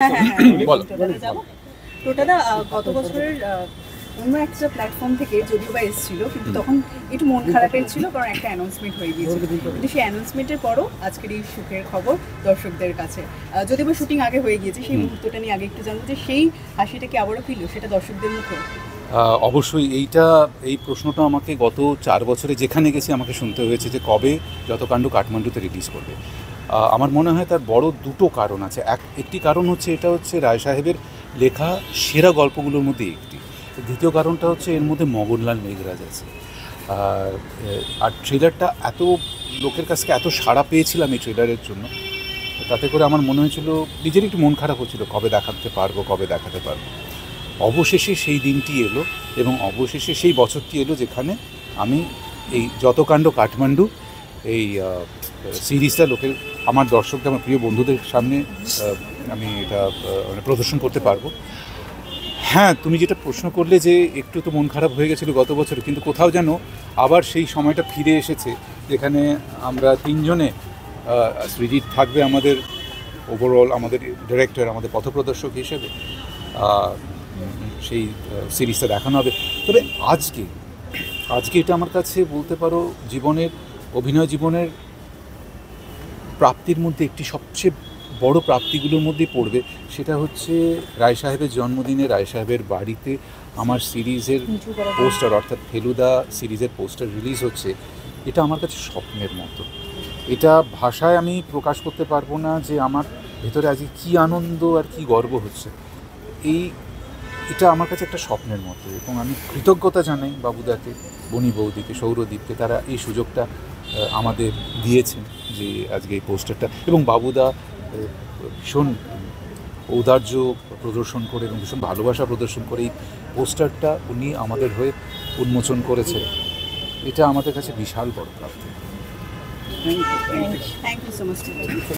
হ্যাঁ হ্যাঁ হ্যাঁ বলো। টোটালে যাবো। টোটাদা গত বছরের অন্য একটা প্ল্যাটফর্ম থেকে যদিও বা এসেছিল, কিন্তু তখন একটু মন খারাপের ছিল, কারণ একটা অ্যানাউন্সমেন্ট হয়ে গিয়েছিল। কিন্তু সেই অ্যানাউন্সমেন্টের পরও আজকের এই সুখের খবর দর্শকদের কাছে। যদিও বা শুটিং আগে হয়ে গিয়েছে, সেই মুহূর্তটা নিয়ে আগে একটু জানবো যে সেই হাসিটা কি আবারও ফিরল, সেটা দর্শকদের মুখে। অবশ্যই এই প্রশ্নটা আমাকে গত 4 বছরে যেখানে গেছি আমাকে শুনতে হয়েছে যে কবে যতকাণ্ড কাঠমান্ডুতে রিলিজ করবে। আমার মনে হয় তার বড় দুটো কারণ আছে। একটি কারণ হচ্ছে এটা হচ্ছে রায় সাহেবের লেখা সেরা গল্পগুলোর মধ্যে একটি। দ্বিতীয় কারণটা হচ্ছে এর মধ্যে মগনলাল মেঘরাজ আছে। আর ট্রেলারটা এত লোকের কাছ থেকে এত সাড়া পেয়েছিলাম এই ট্রেলারের জন্য, তাতে করে আমার মনে হয়েছিল, নিজের একটু মন খারাপ হচ্ছিল কবে দেখাতে পারবো। অবশেষে সেই দিনটি এলো এবং অবশেষে সেই বছরটি এলো যেখানে আমি এই যতকাণ্ড কাঠমান্ডু এই সিরিজটা আমার দর্শকদের, আমার প্রিয় বন্ধুদের সামনে আমি এটা প্রদর্শন করতে পারবো। হ্যাঁ, তুমি যেটা প্রশ্ন করলে যে একটু তো মন খারাপ হয়ে গেছিলো গত বছর, কিন্তু কোথাও যেন আবার সেই সময়টা ফিরে এসেছে যেখানে আমরা তিনজনে, সৃজিত থাকবে আমাদের ওভারঅল আমাদের ডিরেক্টর, আমাদের পথপ্রদর্শক হিসেবে, সেই সিরিজটা দেখানো হবে। তবে আজকে এটা আমার কাছে বলতে পারো অভিনয় জীবনের প্রাপ্তির মধ্যে একটি সবচেয়ে বড় প্রাপ্তিগুলোর মধ্যে পড়বে। সেটা হচ্ছে রায় সাহেবের জন্মদিনে রায় সাহেবের বাড়িতে আমার সিরিজের পোস্টার, অর্থাৎ ফেলুদা সিরিজের পোস্টার রিলিজ হচ্ছে। এটা আমার কাছে স্বপ্নের মতো। এটা ভাষায় আমি প্রকাশ করতে পারবো না যে আমার ভেতরে আজকে কী আনন্দ আর কী গর্ব হচ্ছে। এটা আমার কাছে একটা স্বপ্নের মতো, এবং আমি কৃতজ্ঞতা জানাই বাবুদাকে, বনি বৌদিকে, সৌরদীপকে, তারা এই সুযোগটা আমাদের দিয়েছেন যে আজকে এই পোস্টারটা। এবং বাবুদা ভীষণ ঔদার্য প্রদর্শন করে এবং ভীষণ ভালোবাসা প্রদর্শন করে এই পোস্টারটা উনি আমাদের হয়ে উন্মোচন করেছে। এটা আমাদের কাছে বিশাল বড় প্রাপ্তি। Thank you so much.